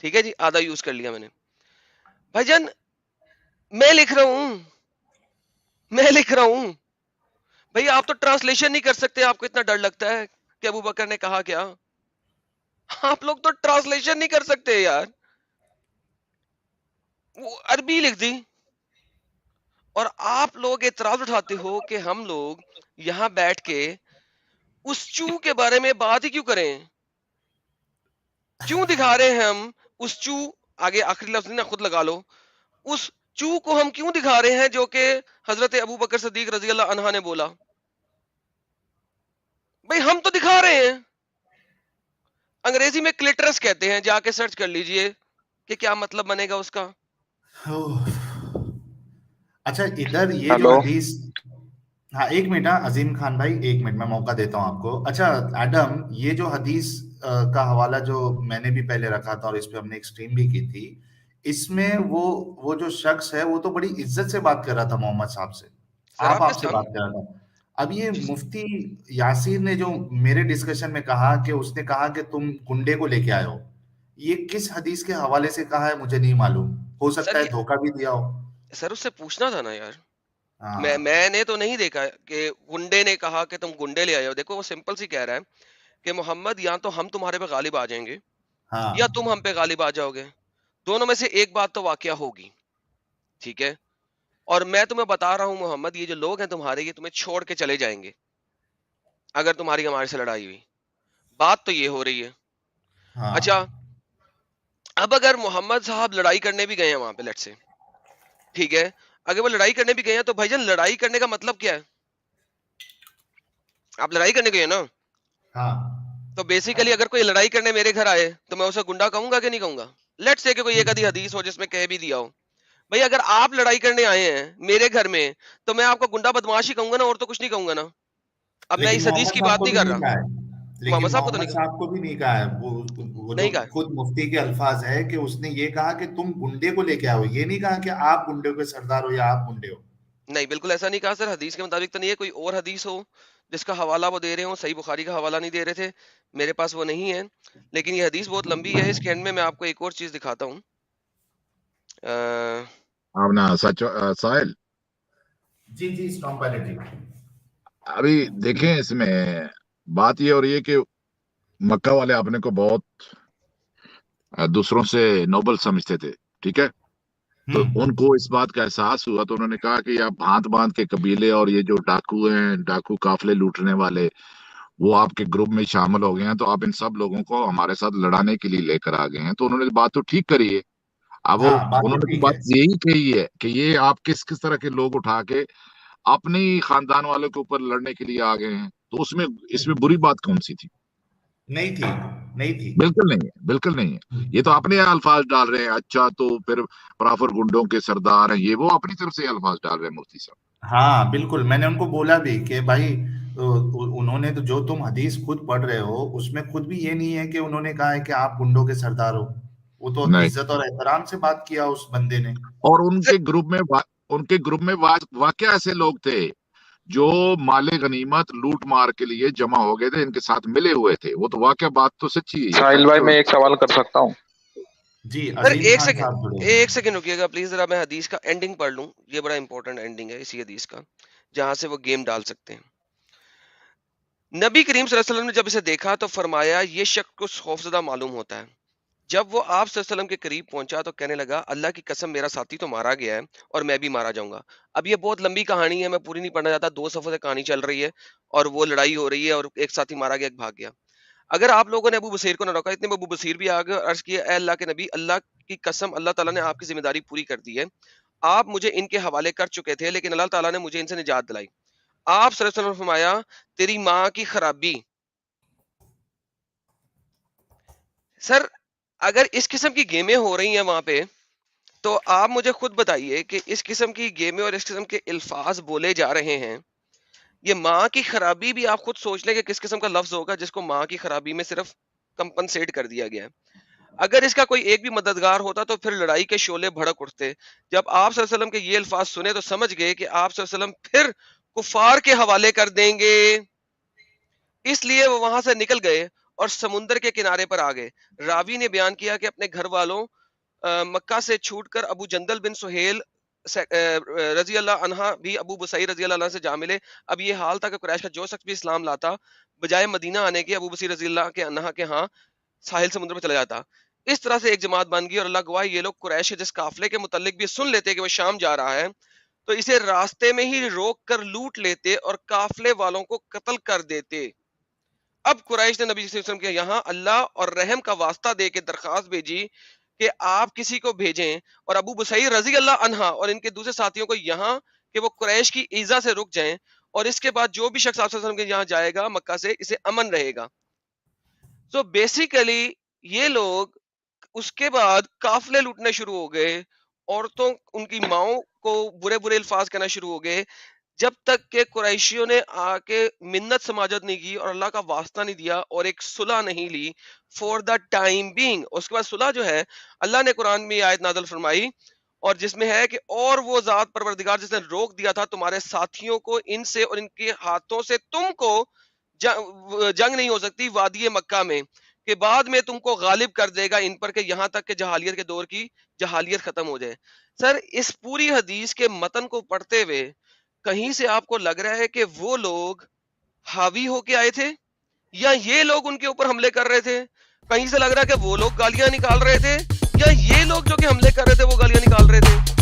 ٹھیک ہے جی, آدھا یوز کر لیا میں نے. بھائی جان میں لکھ رہا ہوں بھائی, آپ تو ٹرانسلیشن نہیں کر سکتے, آپ کو اتنا ڈر لگتا ہے کہ ابو بکر نے کہا کیا. آپ لوگ تو ٹرانسلیشن نہیں کر سکتے یار, وہ عربی لکھ دی, اور آپ لوگ اعتراض اٹھاتے ہو کہ ہم لوگ یہاں بیٹھ کے اس چو کے بارے میں بات ہی کیوں کریں. کیوں دکھا رہے ہیں ہم اس چو, آگے آخری لفظ نہ خود لگا لو, اس چو کو ہم کیوں دکھا رہے ہیں جو کہ حضرت ابو بکر صدیق رضی اللہ عنہ نے بولا. بھئی ہم تو دکھا رہے ہیں, انگریزی میں کلیٹرس کہتے ہیں, جا کے سرچ کر لیجئے کہ کیا مطلب بنے گا اس کا. اچھا ادھر یہ جو ہیلو حدیث, ہاں ایک منٹ, عظیم خان بھائی ایک منٹ, میں موقع دیتا ہوں آپ کو. اچھا ایڈم, یہ جو حدیث کا حوالہ جو میں نے بھی پہلے رکھا تھا اور اس پہ ہم نے ایک اسٹریم بھی کی تھی, اس میں وہ جو شخص ہے وہ تو بڑی عزت سے بات کر رہا تھا محمد صاحب سے, سر آپ آپ نے سے بات کر رہا تھا. اب یہ مفتی یاسیر نے جو میرے ڈسکشن میں کہا کہ اس نے کہا کہ تم گنڈے کو لے کے آئے ہو, یہ کس حدیث کے حوالے سے کہا ہے مجھے نہیں معلوم, ہو سر سکتا ہے یہ دھوکہ بھی دیا ہو. سر اس سے پوچھنا تھا نا یار, ہاں میں نے تو نہیں دیکھا کہ گنڈے نے کہا کہ تم گنڈے لے آئے ہو. دیکھو وہ سمپل سی کہہ رہا ہے کہ محمد یا تو ہم تمہارے پہ غالب آ جائیں گے ہاں یا تم ہم پہ غالب آ جاؤ گے, دونوں میں سے ایک بات تو واقعہ ہوگی. ٹھیک ہے, اور میں تمہیں بتا رہا ہوں محمد, یہ جو لوگ ہیں تمہارے, یہ تمہیں چھوڑ کے چلے جائیں گے اگر تمہاری ہمارے سے لڑائی ہوئی. بات تو یہ ہو رہی ہے. ہاں اچھا اب اگر محمد صاحب لڑائی کرنے بھی گئے ہیں وہاں پہ, لیٹ سے, ٹھیک ہے, اگر وہ لڑائی کرنے بھی گئے ہیں تو بھائی جان لڑائی کرنے کا مطلب کیا ہے؟ آپ لڑائی کرنے گئے نا, ہاں تو بیسیکلی اگر کوئی لڑائی کرنے میرے گھر آئے تو میں اسے گنڈا کہوں گا کہ نہیں کہوں گا؟ لیٹ سے کہ کوئی ایک آدھی حدیث ہو جس میں کہہ بھی دیا ہو. بھائی اگر آپ لڑائی کرنے آئے ہیں میرے گھر میں تو میں آپ کو گنڈا بدماش ہی کہوں گا نا, اور تو کچھ نہیں کہوں گا نا. اب میں لیکن اس حدیث محمد کی صاحب بات کو نہیں بھی کر نہیں رہا, کہا ہے, محمد لیکن صاحب کو تو نہیں محمد کہا, صاحب کو بھی نہیں کہا ہے. وہ جو نہیں کہا, خود مفتی کے الفاظ ہے کہ اس نے یہ کہا کہ تم گنڈے کو لے کے آؤ, یہ نہیں کہا کہ آپ گنڈے کے سردار ہو یا آپ گنڈے ہو. نہیں بالکل ایسا نہیں کہا سر. حدیث کے مطابق تو نہیں ہے. کوئی اور حدیث ہو جس کا حوالہ وہ دے رہے ہوں, صحیح بخاری کا حوالہ نہیں دے رہے تھے, میرے پاس وہ نہیں ہے. لیکن یہ حدیث بہت لمبی ہے, اس کے اینڈ میں آپ کو ایک اور چیز دکھاتا ہوں. آپ نا سچ ساحل, جی جی اسٹرانگ پائلٹ. ابھی دیکھیں اس میں بات یہ ہو رہی ہے کہ مکہ والے اپنے کو بہت دوسروں سے نوبل سمجھتے تھے, ٹھیک ہے, تو ان کو اس بات کا احساس ہوا تو انہوں نے کہا کہ آپ بھانت باندھ کے قبیلے اور یہ جو ڈاکو ہیں, ڈاکو قافلے لوٹنے والے, وہ آپ کے گروپ میں شامل ہو گئے ہیں, تو آپ ان سب لوگوں کو ہمارے ساتھ لڑانے کے لیے لے کر آ گئے ہیں. تو انہوں نے بات تو ٹھیک کری ہے. اب ہاں بات انہوں تو نے تو ٹھیک ہے. بات یہی کہی ہے کہ یہ آپ کس کس طرح کے لوگ اٹھا کے اپنے ہی خاندان والوں کے اوپر لڑنے کے لیے آ گئے ہیں, تو اس میں بری بات کون سی تھی؟ نہیں تھی, نہیں تھی. بالکل نہیں ہے, بالکل نہیں ہے. یہ تو اپنے الفاظ ڈال رہے ہیں. اچھا تو پھر پرافر گنڈوں کے سردار ہیں, یہ وہ اپنی طرف سے الفاظ ڈال رہے ہیں مفتی صاحب. ہاں بالکل, میں نے ان کو بولا بھی کہ بھائی انہوں نے تو جو تم حدیث خود پڑھ رہے ہو اس میں خود بھی یہ نہیں ہے کہ انہوں نے کہا ہے کہ آپ گنڈوں کے سردار ہو. وہ تو نہیں, عزت اور احترام سے بات کیا اس بندے نے. اور ان کے گروپ میں واقع ایسے لوگ تھے جو مال غنیمت لوٹ مار کے لیے جمع ہو گئے تھے, ان کے ساتھ ملے ہوئے تھے. وہ تو واقعہ بات تو سچی ہے. ساحل بھائی میں ایک سوال کر سکتا ہوں؟ جی سر عظیم خان صاحب جڑے ہیں. ایک سیکنڈ رکیے گا پلیز, ذرا میں حدیث کا اینڈنگ پڑھ لوں. یہ بڑا امپورٹنٹ اینڈنگ ہے اسی حدیث کا, جہاں سے وہ گیم ڈال سکتے ہیں. نبی کریم صلی اللہ علیہ وسلم نے جب اسے دیکھا تو فرمایا یہ شخص کچھ خوفزدہ معلوم ہوتا ہے. جب وہ آپ صلی اللہ علیہ وسلم کے قریب پہنچا تو کہنے لگا اللہ کی قسم میرا ساتھی تو مارا گیا ہے اور میں بھی مارا جاؤں گا. اب یہ بہت لمبی کہانی ہے, میں پوری نہیں پڑھنا چاہتا. 2 صفحے سے کہانی چل رہی ہے اور وہ لڑائی ہو رہی ہے اور ایک ساتھی مارا گیا, ایک بھاگ گیا. اگر آپ لوگوں نے ابو بصیر کو نہ روکا, اتنے میں ابو بصیر بھی آ گئے اور عرض کیا اے اللہ کے نبی, اللہ کی قسم اللہ تعالیٰ نے آپ کی ذمہ داری پوری کر دی ہے. آپ مجھے ان کے حوالے کر چکے تھے لیکن اللہ تعالیٰ نے مجھے ان سے نجات دلائی. آپ صلی اللہ علیہ وسلم نے فرمایا تیری ماں کی خرابی. سر اگر اس قسم کی گیمیں ہو رہی ہیں وہاں پہ تو آپ مجھے خود بتائیے کہ اس قسم کی گیمیں اور اس قسم کے الفاظ بولے جا رہے ہیں, یہ ماں کی خرابی بھی آپ خود سوچ لیں کہ کس قسم کا لفظ ہوگا جس کو ماں کی خرابی میں صرف کمپنسیٹ کر دیا گیا ہے. اگر اس کا کوئی ایک بھی مددگار ہوتا تو پھر لڑائی کے شعلے بھڑک اٹھتے. جب آپ صلی اللہ علیہ وسلم کے یہ الفاظ سنے تو سمجھ گئے کہ آپ صلی اللہ علیہ وسلم پھر کفار کے حوالے کر دیں گے, اس لیے وہ وہاں سے نکل گئے اور سمندر کے کنارے پر آ گئے. راوی نے بیان کیا کہ اپنے گھر والوں مکہ سے چھوٹ کر ابو جندل بن سہیل رضی اللہ عنہ بھی ابو بصیر رضی اللہ عنہ سے جا ملے. اب یہ حال تھا کہ قریش کا جو شخص بھی اسلام لاتا بجائے مدینہ آنے کے ابو بصیر رضی اللہ کے عنہ کے ہاں ساحل سمندر میں چلا جاتا. اس طرح سے ایک جماعت بن گئی اور اللہ گواہ یہ لوگ قریش جس قافلے کے متعلق بھی سن لیتے کہ وہ شام جا رہا ہے تو اسے راستے میں ہی روک کر لوٹ لیتے اور قافلے والوں کو قتل کر دیتے. اب قریش نے نبی صلی اللہ علیہ وسلم کے یہاں اللہ اور رحم کا واسطہ دے کے درخواست بھیجی کہ آپ کسی کو بھیجیں اور ابو بصیر رضی اللہ عنہ اور ان کے دوسرے ساتھیوں کو یہاں کہ وہ قریش کی ایذا سے رک جائیں اور اس کے بعد جو بھی شخص آپ صلی اللہ علیہ وسلم کے یہاں جائے گا مکہ سے اسے امن رہے گا. سو بیسیکلی یہ لوگ اس کے بعد قافلے لوٹنے شروع ہو گئے, عورتوں ان کی ماؤں کو برے برے الفاظ کہنا شروع ہو گئے, جب تک کہ قریشیوں نے آ کے منت سماجت نہیں کی اور اللہ کا واسطہ نہیں دیا اور ایک صلح نہیں لی فور دا ٹائم بینگ. اس کے بعد صلح جو ہے اللہ نے قرآن میں آیت نازل فرمائی اور جس میں ہے کہ اور وہ ذات پروردگار جس نے روک دیا تھا تمہارے ساتھیوں کو ان سے اور ان کے ہاتھوں سے تم کو جنگ نہیں ہو سکتی وادی مکہ میں کہ بعد میں تم کو غالب کر دے گا ان پر کہ یہاں تک کہ جہالیت کے دور کی جہالیت ختم ہو جائے. سر اس پوری حدیث کے متن کو پڑھتے ہوئے کہیں سے آپ کو لگ رہا ہے کہ وہ لوگ حاوی ہو کے آئے تھے یا یہ لوگ ان کے اوپر حملے کر رہے تھے؟ کہیں سے لگ رہا ہے کہ وہ لوگ گالیاں نکال رہے تھے یا یہ لوگ جو کہ حملے کر رہے تھے وہ گالیاں نکال رہے تھے؟